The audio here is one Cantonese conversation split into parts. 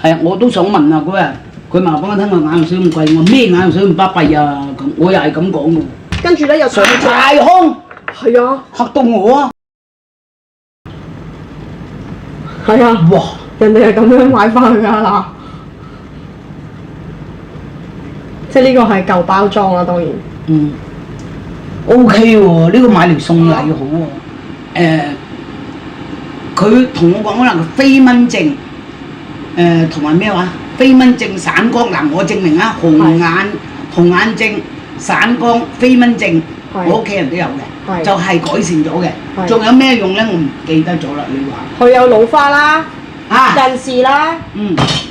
係啊，我都想問啊嗰日，佢話俾我聽個眼藥水咁貴，我咩眼藥水咁巴閉啊？咁我又係咁講嘅。跟住咧又上太空，係啊，嚇到我啊！係啊，哇！人哋係咁樣買翻去㗎嗱，即係呢個係舊包裝啦，當然。嗯，OK 喎，呢個買嚟送禮好喎。佢同我講可能飛蚊症，同埋咩話？飛蚊症、散光嗱，我證明啊，紅眼症、散光、飛蚊症，我屋企人都有嘅，就係改善咗嘅。仲有咩用咧？我唔記得咗啦。你話佢有老花啦、近視啦，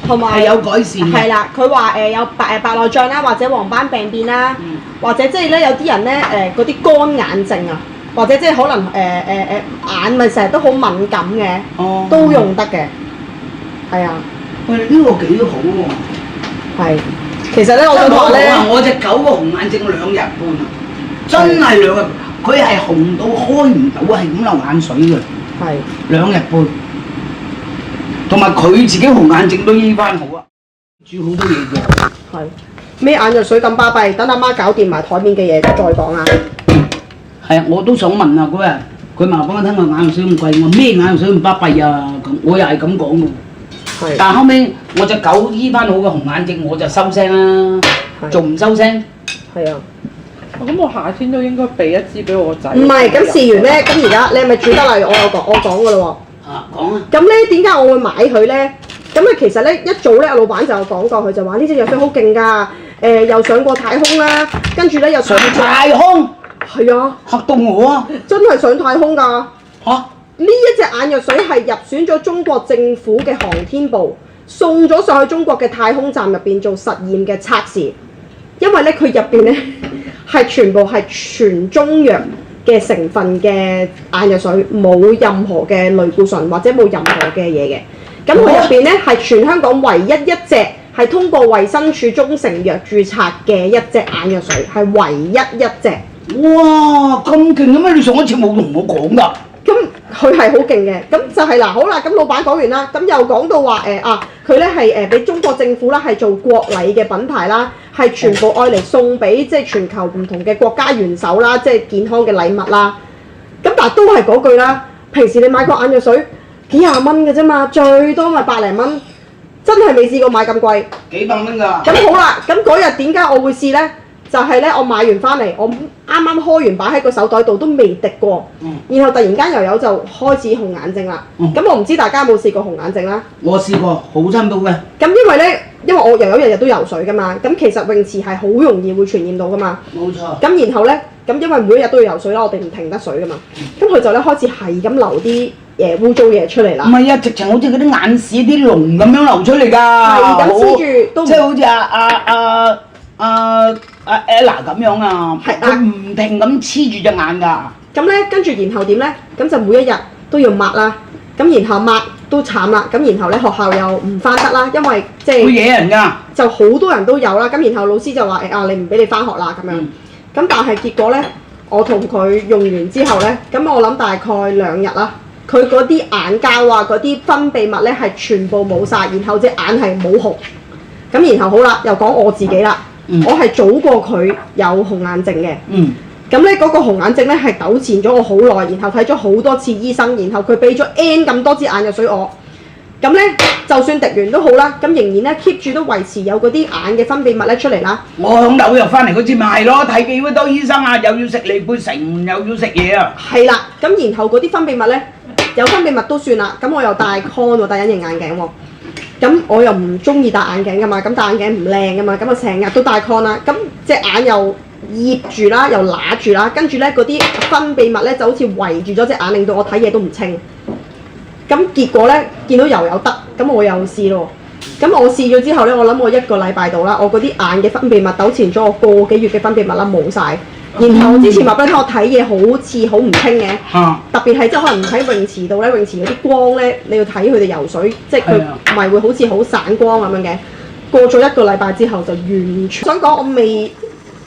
同埋係有改善嘅。係啦，佢話有白內障啦，或者黃斑病變啦，或者即係咧有啲人咧嗰啲乾眼症啊，或者即係可能眼咪成日都好敏感嘅，都用得嘅。係啊。喂，呢個幾好喎！係，其實咧我想話咧，我隻狗個紅眼症2日半啊，真係2日，佢係紅到開唔到啊，係咁流眼水嘅。係2日半，同埋佢自己紅眼症都醫翻好啊，煮好多嘢嘅。係咩眼藥水咁巴閉？等阿媽搞掂埋台面嘅嘢再講啊！係啊，我都想問啊嗰日，佢話俾我聽個眼藥水咁貴，我咩眼藥水咁巴閉啊？咁我又係咁講嘅。但後尾我隻狗醫翻好嘅紅眼症，我就收聲啦，仲唔收聲？係啊。咁我夏天都應該俾一支俾我個仔。唔係，咁試完咧，咁而家你係咪煮得嚟？我講嘅咯喎。講啊。咁咧點解我會買佢咧？咁啊其實咧一早咧，老闆就有講過，佢就話呢隻藥水好勁㗎，又上過太空啦，跟住咧又上太空。係啊。嚇到我啊！真係上太空㗎。嚇！呢一隻眼藥水係入選咗中國政府嘅航天部，送咗上去中國嘅太空站入邊做實驗嘅測試。因為咧佢入邊咧係全部係全中藥嘅成分嘅眼藥水，冇任何嘅類固醇或者冇任何嘅嘢嘅。咁佢入邊咧係全香港唯一一隻係通過衛生署中成藥註冊嘅一隻眼藥水，係唯一一隻。哇！咁勁嘅咩？你上一次冇同我講㗎。咁佢係好勁嘅，咁就係嗱，好啦，咁老闆講完啦，咁又講到話佢咧係俾中國政府啦，係做國禮嘅品牌啦，係全部愛嚟送俾即係全球唔同嘅國家元首啦，即係健康嘅禮物啦。咁但係都係嗰句啦，平時你買個眼藥水幾廿蚊嘅啫嘛，最多咪百零蚊，真係未試過買咁貴。幾百蚊㗎。咁好啦，咁嗰日點解我會試咧？就係咧，我買完翻嚟，我啱啱開完擺喺個手袋度都未滴過，然後突然間又有就開始紅眼症啦。咁我唔知大家有冇試過紅眼症啦？我試過，好辛苦嘅。咁因為我日日都游水噶嘛，咁其實泳池係好容易會傳染到噶嘛。冇錯。咁然後咧，咁因為每一日都要游水啦，我哋唔停得水噶嘛，咁佢就咧開始係咁流啲污糟嘢出嚟啦。唔係啊，直情好似嗰啲眼屎啲膿咁樣流出嚟㗎。係咁黐住都。即係好似Ella 咁樣啊，佢唔停咁黐住隻眼㗎。咁咧，跟住然後點咧？咁就每一日都要抹啦。咁然後抹都慘啦。咁然後咧學校又唔翻得啦，因為即係會惹人㗎。就好多人都有啦。咁然後老師就話你唔俾你翻學啦咁樣。咁但係結果咧，我同佢用完之後咧，咁我諗大概2日啦。佢嗰啲眼膠啊，嗰啲分泌物咧係全部冇晒，然後隻眼係冇紅。咁然後好啦，又講我自己啦。我係早過佢有紅眼症嘅，咁咧嗰個紅眼症咧係糾纏咗我好耐，然後睇咗好多次醫生，然後佢俾咗 N 咁多支眼藥水我，咁咧就算滴完都好啦，咁仍然咧 keep 住都維持有嗰啲眼嘅分泌物咧出嚟啦。我響紐約翻嚟嗰次咪係咯，睇幾多醫生啊，又要食利貝城，又要食嘢啊。係啦，咁然後嗰啲分泌物咧有分泌物都算啦，咁我又戴 con 喎，戴隱形眼鏡喎。咁我又唔中意戴眼鏡噶嘛，咁戴眼鏡唔靚噶嘛，咁啊成日都戴 con 啦，咁隻眼又醃住啦，又揦住啦，跟住咧嗰啲分泌物咧就好似圍住咗隻眼，令到我睇嘢都唔清。咁結果咧見到又有得，咁我又試咯。咁我試咗之後咧，我諗我1個禮拜度啦，我嗰啲眼嘅分泌物糾纏咗我個幾月嘅分泌物啦冇晒。然後之前話俾你聽，我睇嘢好似好唔清嘅，特別係即係可能喺泳池度咧，泳池嗰啲光咧，你要睇佢哋游水，即係佢唔係會好似好散光咁樣嘅。過咗1個禮拜之後就完全想講，我未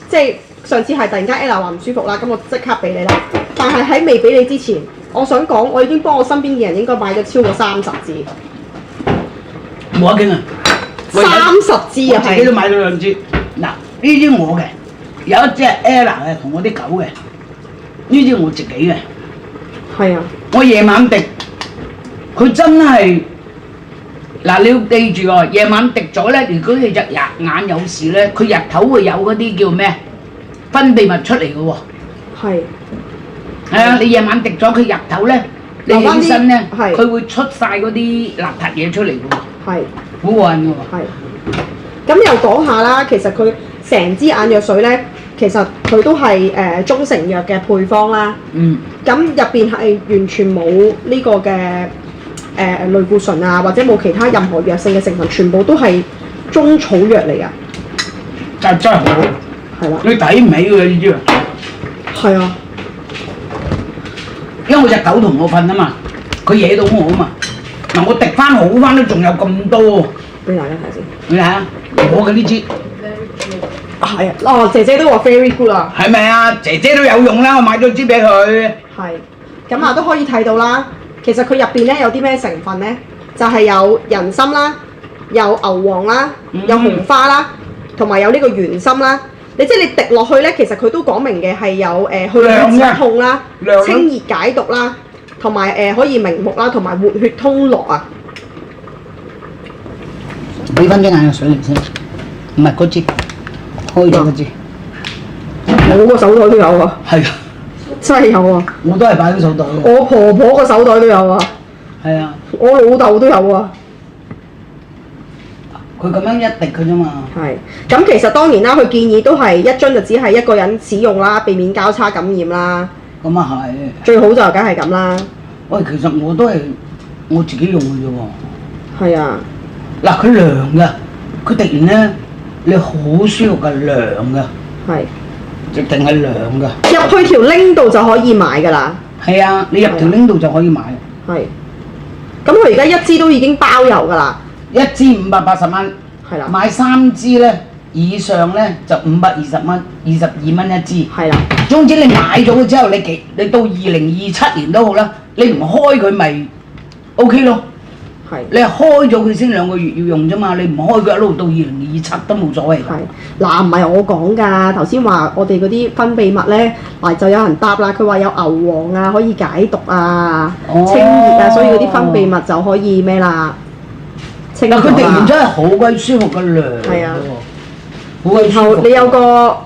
即係上次係突然間 Ella 話唔舒服啦，咁我即刻俾你啦。但係喺未俾你之前，我想講我已經幫我身邊嘅人應該買咗超過30支。冇得傾啊！喂30支啊，係我自己都買咗2支。嗱，呢支我嘅，有一隻 Ella 嘅，同我啲狗嘅。呢支我自己嘅。係啊，我夜晚滴，佢真係嗱，你要記住喎，夜晚滴咗咧，如果你隻眼有事咧，佢日頭會有嗰啲叫咩分泌物出嚟嘅喎。係。係啊，你夜晚滴咗，佢日頭咧，你起身咧，係佢會出晒嗰啲邋遢嘢出嚟嘅喎。係。好過癮嘅喎。係。咁又講下啦，其實佢成支眼藥水咧，其實佢都係中成藥嘅配方啦。嗯。咁入邊係完全冇呢個嘅類固醇啊，或者冇其他任何藥性嘅成分，全部都係中草藥嚟㗎。真係好。係啦。你抵唔起㗎呢支？係啊。因為我隻狗同我瞓啊嘛，佢惹到我啊嘛。嗱，我滴翻好翻都仲有咁多。俾大家睇先。你睇下，我嘅呢支。係啊，哦，姐姐都話 very good 啊。係咪啊？姐姐都有用啦，我買咗支俾佢。係。咁啊都可以睇到啦。其實佢入邊咧有啲咩成分咧？就係有人參啦，有牛黃啦，有紅花啦，同埋有呢個圓參啦。即係你滴落去咧，其實佢都講明嘅係有去止痛啦、清熱解毒啦，同埋可以明目啦，同埋活血通絡啊。俾翻啲眼藥水嚟先，唔係嗰支，開咗嗰支。我個手袋都有啊。係啊。真係有啊！我都係擺喺手袋嘅。我婆婆個手袋都有啊。係啊。我老豆都有啊。佢咁樣一滴佢啫嘛。係。咁其實當然啦，佢建議都係一樽就只係一個人使用啦，避免交叉感染啦。咁啊係。最好就梗係咁啦。喂，其實我都係我自己用嘅啫喎。係啊。嗱，佢涼㗎，佢滴完咧，你好舒服㗎，涼㗎。係。直定係涼㗎。入去條拎度就可以買㗎啦。係啊，你入條拎度就可以買。係。咁佢而家一支都已經包郵㗎啦。一支580蚊。係啦。買3支咧以上咧就520蚊，22蚊一支。係啦。總之你買咗佢之後，你到2027年都好啦，你唔開佢咪 OK 咯。係。你係開咗佢先2個月要用啫嘛，你唔開佢一路到2027都冇所謂。係。嗱，唔係我講㗎，頭先話我哋嗰啲分泌物咧，嗱就有人答啦，佢話有牛黃啊，可以解毒啊、清熱啊，所以嗰啲分泌物就可以咩啦？清熱啊。嗱，佢滴完真係好鬼舒服嘅涼。係啊。然後你有個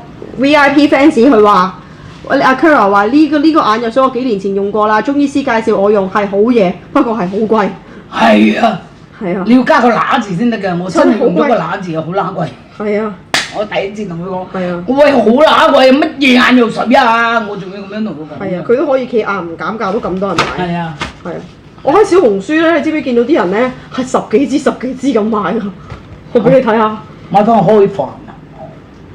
VIP fans 佢話：喂，阿 Kara 話呢個眼藥水我幾年前用過啦，中醫師介紹我用係好嘢，不過係好貴。係啊，係啊，你要加個乸字先得㗎，我真係用咗個乸字啊，好乸貴。係啊，我第一次同佢講，係啊，喂，好乸貴，乜嘢眼藥水啊？我仲要咁樣同佢講。係啊，佢都可以企硬唔減價，都咁多人買。係啊，係啊，我喺小紅書咧，你知唔知見到啲人咧係十幾支咁買㗎？我俾你睇下。買翻開飯啊！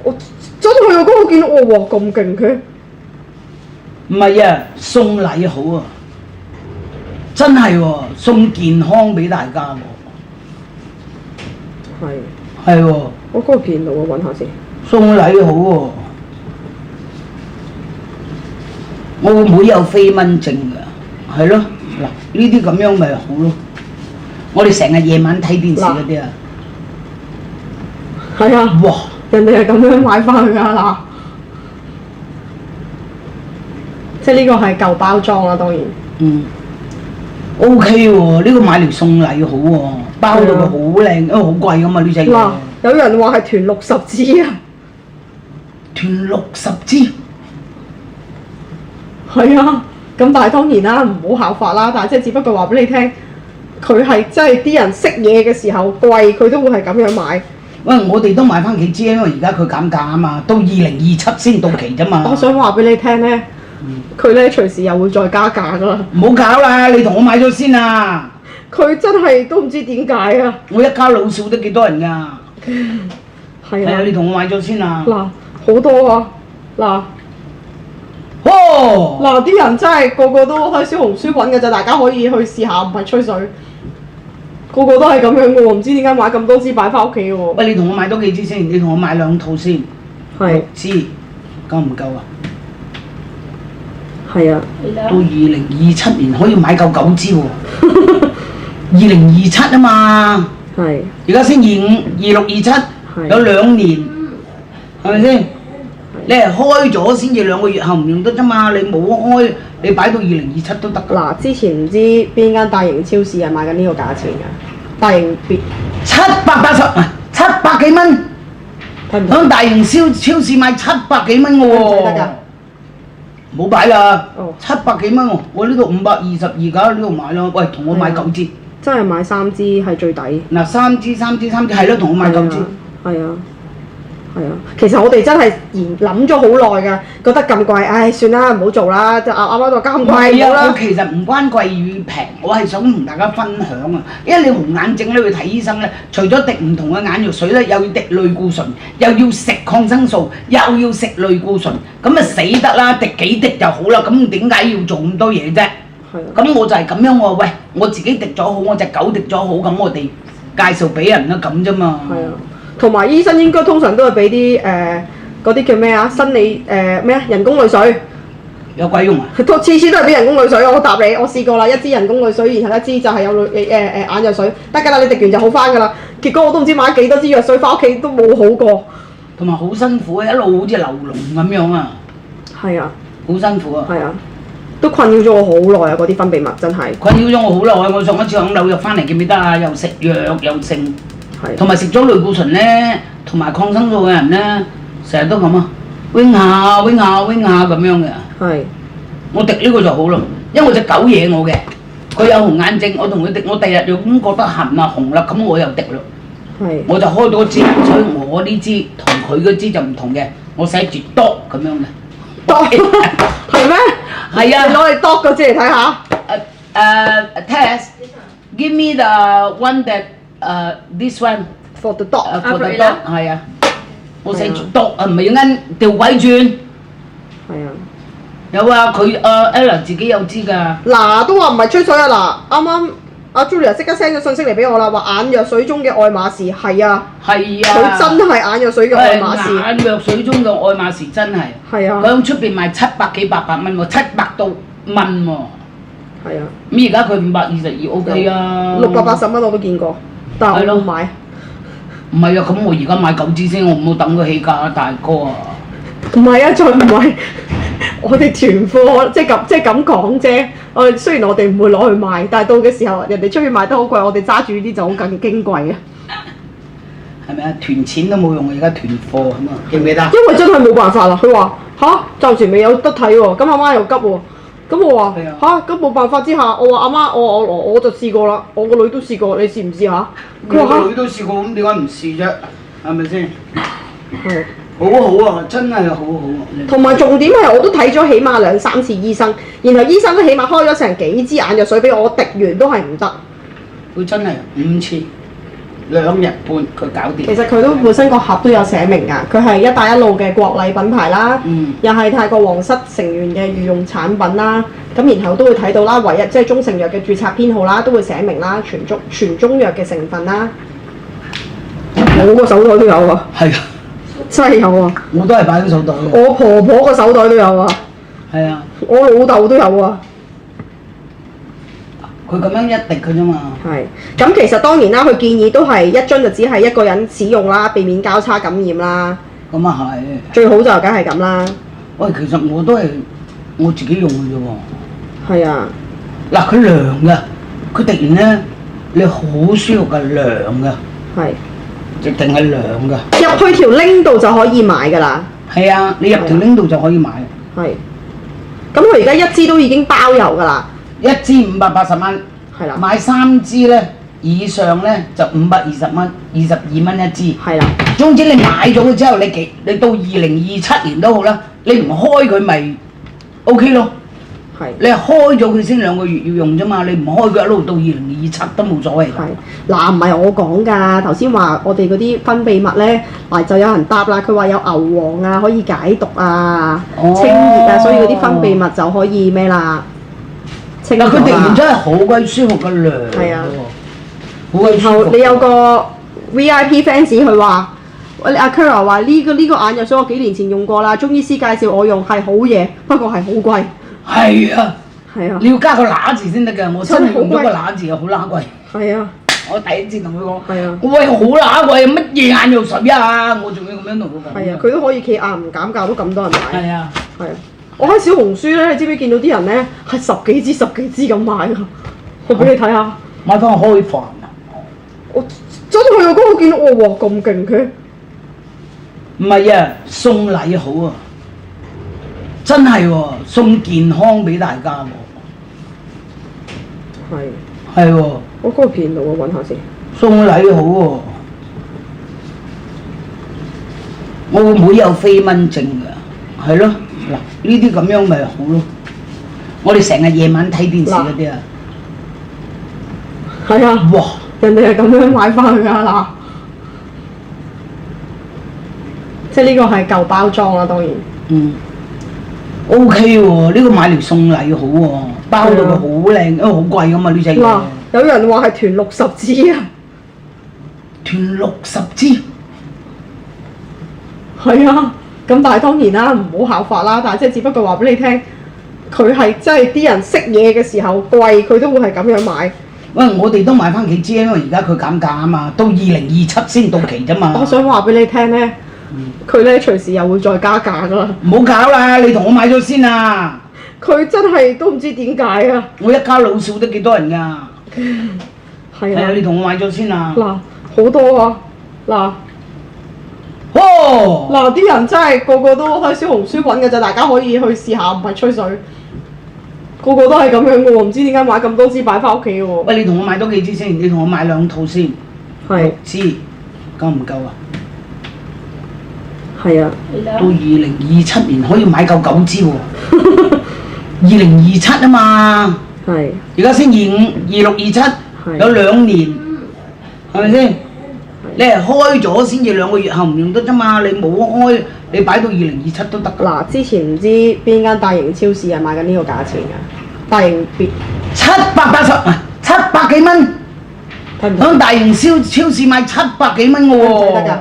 我走到去個嗰度見到，哇咁勁嘅。唔係啊，送禮好啊！真係喎，送健康俾大家喎。係。係喎。我嗰個見到啊，揾下先。送禮好喎。我個妹有飛蚊症㗎，係咯。嗱，呢啲咁樣咪好咯。我哋成日夜晚睇電視嗰啲啊。係啊。哇！人哋係咁樣買翻去㗎嗱。即係呢個係舊包裝啦，當然。嗯。O K 喎，呢個買嚟送禮好喎，包到佢好靚，因為好貴噶嘛呢隻嘢。嗱，有人話係團60支啊，團60支。係啊，咁但係當然啦，唔好效法啦。但係即係只不過話俾你聽，佢係真係啲人識嘢嘅時候貴，佢都會係咁樣買。喂，我哋都買翻幾支，因為而家佢減價啊嘛，到2027先到期啫嘛。我想話俾你聽咧。佢咧隨時又會再加價噶啦！唔好搞啦，你同我買咗先啊！佢真係都唔知點解啊！我一家老少都幾多人㗎？係啊！你同我買咗先啊！嗱，好多啊！嗱，嗱啲人真係個個都喺小紅書揾㗎咋，大家可以去試下，唔係吹水。個個都係咁樣嘅喎，唔知點解買咁多支擺翻屋企嘅喎。喂，你同我買多幾支先？你同我買2套先。係。6支夠唔夠啊？係啊，到2027年可以買夠9支喎。2027啊嘛，係而家先25、26、27，有2年，係咪先？你係開咗先至2個月後唔用得啫嘛，你冇開，你擺到2027都得㗎。嗱，之前唔知邊間大型超市係賣緊呢個價錢㗎，大型別700幾蚊，響大型超市買700幾蚊嘅喎，得㗎，冇擺啦哦，700幾蚊喎，我呢度522㗎，呢度買咯，喂，同我買9支，真係買3支係最抵。嗱3支係咯，同我買9支。係啊，係啊，其實我哋真係諗咗好耐㗎，覺得咁貴，唉，算啦，唔好做啦，就啱啱就咁貴係啊，好啦我。其實唔關貴與平，我係想同大家分享啊。因為你紅眼症咧去睇醫生咧，除咗滴唔同嘅眼藥水咧，又要滴類固醇，又要食抗生素，又要食類固醇，咁啊死得啦！滴幾滴就好啦，咁點解要做咁多嘢啫？係啊，咁我就係咁樣喎，喂，我自己滴咗好，我隻狗滴咗好，咁我哋介紹俾人啦，咁啫嘛。係啊，同埋醫生應該通常都係俾啲嗰啲叫咩啊？生理咩啊？人工淚水。有鬼用啊！次次都係俾人工淚水，我答你，我試過啦，一支人工淚水，然後一支就係有眼藥水，得㗎啦，你滴完就好翻㗎啦。結果我都唔知買幾多支藥水，翻屋企都冇好過。同埋好辛苦啊，一路好似流龍咁樣啊，係啊，好辛苦啊！係啊，都困擾咗我好耐啊！嗰啲分泌物真係。困擾咗我好耐，我上一次響紐約翻嚟記唔記得啊？又食藥又剩，係。同埋食咗類固醇咧，同埋抗生素嘅人咧，成日都咁啊，wing 下咁樣嘅。係。我滴呢個就好咯，因為我隻狗惹我嘅，佢有紅眼症，我同佢滴，我第日又咁覺得痕啊紅啦，咁我又滴咯。係。我就開咗支，所以我呢支同佢嗰支就唔同嘅，我寫住 dog 咁樣嘅。dog 係咩？係啊。你攞嚟 dog 嗰支嚟睇下。Test，give me the one that this one for the dog。 for the dog 係啊，我寫住 dog 啊，唔係要啱調鬼轉。係啊。有啊，佢Ella 自己有知㗎。嗱都話唔係吹水啊！嗱，啱啱阿 Julia 即刻 send 咗信息嚟俾我啦，話眼藥水中嘅愛馬仕係啊，係佢啊，真係眼藥水嘅愛馬仕。眼藥水中嘅愛馬仕真係。係啊。佢喺出邊賣700幾800蚊喎，700到蚊喎。係啊。咁而家佢522 OK 啊。680蚊我都見過，但係我冇買。唔係啊，咁我而家買9支先，我唔好等佢起價啊，大哥啊！唔係啊，再唔係我哋囤貨，即係咁講啫。我哋雖然我哋唔會攞去賣，但係到嘅時候，人哋出去賣得好貴，我哋揸住呢啲就好更矜貴啊。係咪啊？團錢都冇用啊！而家團貨咁啊，記唔記得？因為真係冇辦法啦。佢話暫時未有得睇喎，咁阿媽又急喎。咁我話咁冇辦法之下，我話阿媽，我就試過啦，我個女都試過，你試唔試下？佢話個女都試過，咁點解唔試啫？係咪先？係。好好啊，真係好好啊！同埋重點係我都睇咗起碼2、3次醫生，然後醫生都起碼開咗成幾支眼藥水俾我，滴完都係唔得。佢真係5次2日半佢搞掂。其實佢都本身個盒都有寫明㗎，佢係一帶一路嘅國禮品牌啦，又係泰國皇室成員嘅御用產品啦。咁然後都會睇到啦，唯一即係中成藥嘅註冊編號啦，都會寫明啦，全中藥嘅成分啦。我個手袋都有啊。係啊。真係有啊！我都係擺喺手袋嘅。我婆婆個手袋都有啊。係啊。我老豆都有啊。佢咁樣一滴嘅啫嘛。係。咁其實當然啦，佢建議都係一樽就只係一個人使用啦，避免交叉感染啦。咁啊係。最好就梗係咁啦。喂，其實我都係我自己用嘅啫喎。係啊。嗱，佢涼㗎，佢滴完咧，你好舒服㗎，涼㗎。係。直定係涼㗎。入去條拎度就可以買㗎啦。係啊，你入條拎度就可以買。係。咁佢而家一支都已經包郵㗎啦。一支580蚊。係啦。買3支咧，以上咧就520蚊，22蚊一支。係啦。總之你買咗佢之後，你到2027年都好啦，你唔開佢咪 OK 咯。係。你係開咗佢先2個月要用啫嘛，你唔開佢一路到2027都冇所謂。係。嗱，唔係我講㗎，頭先話我哋嗰啲分泌物咧，嗱就有人答啦，佢話有牛黃啊，可以解毒啊、清熱啊，所以嗰啲分泌物就可以咩啦？清熱啊。嗱，佢滴完真係好鬼舒服嘅涼。係啊。然後你有個 VIP fans 佢話：喂，阿 Kara 話呢個眼藥水我幾年前用過啦，中醫師介紹我用係好嘢，不過係好貴。係啊。係啊。你要加個乸字先得㗎，我真係用咗個乸字啊，好乸貴。係啊。我第一次同佢講，係啊我喂好乸貴，乜嘢眼藥水啊？我仲要咁樣同佢講。係啊，佢都可以企硬唔減價都咁多人買。係啊，係啊，我喺小紅書咧，你知唔知見到啲人咧係十幾支咁買㗎？我俾你睇下。買翻開飯啊！我走到去嗰個見到我哇咁勁嘅，唔係啊，送禮好啊，真係喎，送健康俾大家喎。係係喎，我嗰個片度我揾下先。送禮好喎。我個妹有飛蚊症㗎，係咯，嗱呢啲咁樣咪好咯。我哋成日夜晚睇電視嗰啲啊，係啊，哇！人哋係咁樣買翻去㗎嗱，即係呢個係舊包裝啦，當然。OK 喎，呢個買嚟送禮好喎，包到佢好靚，因為好貴㗎嘛呢隻嘢。嗱，有人話係團60支啊，團60支。係啊，咁但係當然啦，唔好效法啦，但係即係只不過話俾你聽，佢係即係啲人識嘢嘅時候貴，佢都會係咁樣買。喂，我哋都買翻幾支，因為而家佢減價啊嘛，到2027先到期啫嘛。我想話俾你聽咧，佢咧隨時又會再加價㗎啦。唔好搞啦，你同我買咗先啊！佢真係都唔知點解啊！我一家老少都幾多人㗎？係啊，係啊，你同我買咗先啊！嗱，好多啊，嗱。哦，嗱，啲人真係個個都喺小紅書揾嘅咋，大家可以去試下，唔係吹水。個個都係咁樣嘅喎，唔知點解買咁多支擺翻屋企嘅喎。喂，你同我買多幾支先，你同我買2套先。係。 6支，夠唔夠啊？係啊。到2027年可以買夠9支喎。2027啊嘛。係。而家先25、26、27，有2年，係咪先？你係開咗先至2個月後唔用得啫嘛，你冇開，你擺到2027都得㗎。嗱，之前唔知邊間大型超市係賣緊呢個價錢㗎，大型別780啊，700幾蚊，睇唔睇？響大型超市買700幾蚊嘅喎，得㗎。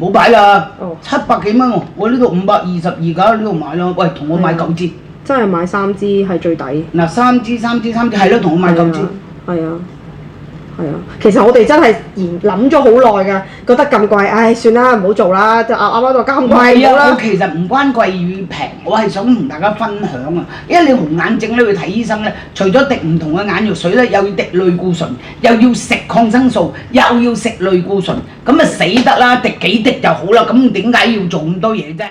冇擺啦哦，700幾蚊喎，我呢度522㗎，呢度買咯，喂，同我買9支，真係買3支係最抵。嗱3支，係咯，同我買9支。係啊。係啊，其實我哋真係諗咗好耐㗎，覺得咁貴，唉算啦，唔好做啦，就啱啱就加咁唔係啊，貴啦我。其實唔關貴與平，我係想同大家分享啊。因為你紅眼症咧去睇醫生咧，除咗滴唔同嘅眼藥水咧，又要滴類固醇，又要食抗生素，又要食類固醇，咁啊死得啦！滴幾滴就好啦，咁點解要做咁多嘢啫？